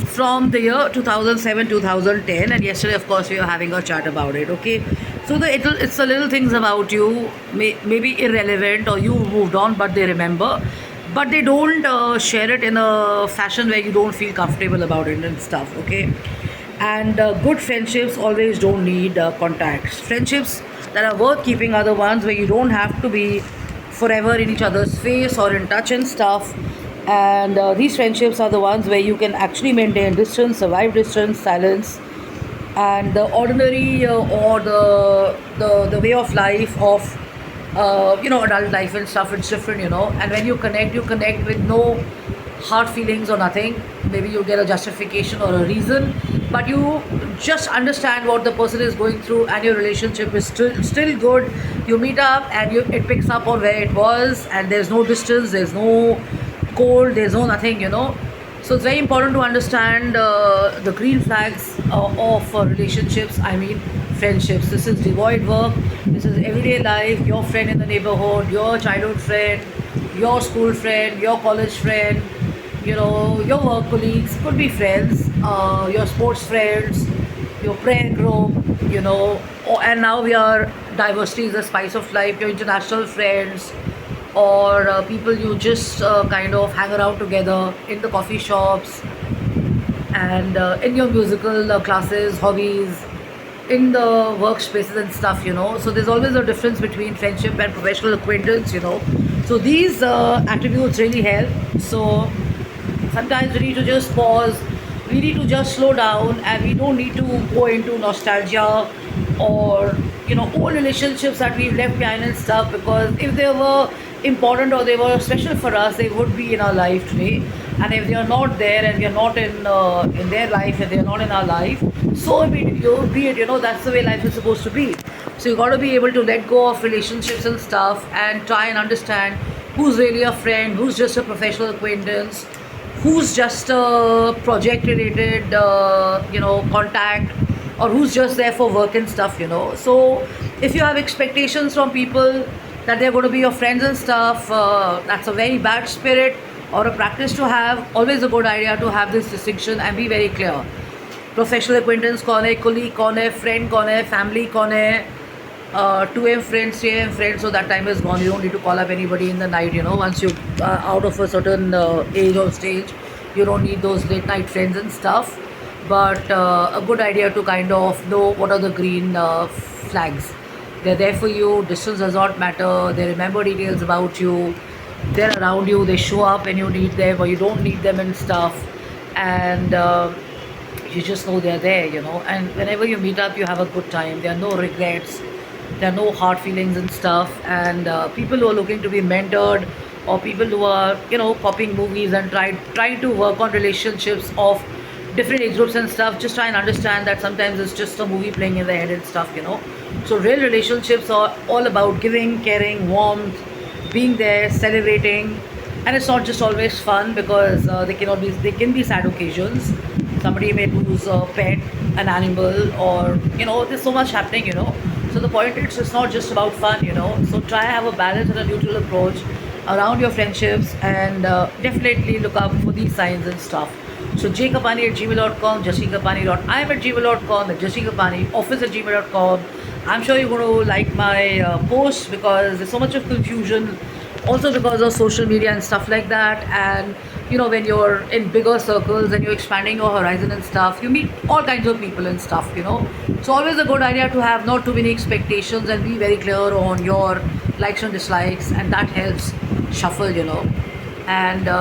from the year 2007 2010, and yesterday of course we were having a chat about it. Okay, so it's the little things about you, maybe irrelevant or you moved on but they remember, but they don't share it in a fashion where you don't feel comfortable about it and stuff. Okay, and good friendships always don't need contacts. Friendships that are worth keeping are the ones where you don't have to be forever in each other's face or in touch and stuff. And these friendships are the ones where you can actually maintain distance, survive distance, silence, and the ordinary or the way of life of adult life and stuff. It's different, and when you connect with no hard feelings or nothing. Maybe you get a justification or a reason, but you just understand what the person is going through, and your relationship is still good. You meet up and it picks up on where it was, and there's no distance, there's no cold, there's no nothing. So it's very important to understand the green flags of relationships. I mean, friendships. This is devoid work. This is everyday life. Your friend in the neighborhood, your childhood friend, your school friend, your college friend, your work colleagues, could be friends, your sports friends, your prayer group, and now we are diversity is the spice of life, your international friends, or people you just kind of hang around together in the coffee shops and in your musical classes, hobbies, in the workspaces and stuff. So there's always a difference between friendship and professional acquaintance. So these attributes really help. So sometimes we need to just pause, we need to just slow down, and we don't need to go into nostalgia or old relationships that we've left behind and stuff, because if they were important or they were special for us, they would be in our life today. And if they are not there and we are not in their life and they are not in our life, so be it, that's the way life is supposed to be. So you got to be able to let go of relationships and stuff and try and understand who's really a friend, who's just a professional acquaintance, who's just a project related contact, or who's just there for work and stuff. So if you have expectations from people that they're going to be your friends and stuff, that's a very bad spirit or a practice to have. Always a good idea to have this distinction and be very clear. Professional acquaintance कौन है, colleague कौन है, friend कौन है, family कौन है, 2 a.m. friends, 3 a.m. friends. So that time is gone. You don't need to call up anybody in the night. Once you are out of a certain age or stage, you don't need those late night friends and stuff. But a good idea to kind of know what are the green flags. They're there for you. Distance does not matter. They remember details about you. They're around you. They show up when you need them or you don't need them and stuff. And you just know they're there. And whenever you meet up, you have a good time. There are no regrets. There are no hard feelings and stuff. And people who are looking to be mentored, or people who are copying movies and trying to work on relationships of different age groups and stuff, just try and understand that sometimes it's just a movie playing in the head and stuff. So real relationships are all about giving, caring, warmth, being there, celebrating. And it's not just always fun, because they can be sad occasions. Somebody may lose a pet, an animal, or there's so much happening. So the point is, it's not just about fun. So try to have a balance and a neutral approach around your friendships, and definitely look out for these signs and stuff. So jkapani@gmail.com, jassikapani.im@gmail.com, and jassikapani office@gmail.com. I'm sure you're going to like my posts, because there's so much of confusion, also because of social media and stuff like that. And when you're in bigger circles and you're expanding your horizon and stuff, you meet all kinds of people and stuff. So always a good idea to have not too many expectations and be very clear on your likes and dislikes, and that helps shuffle. And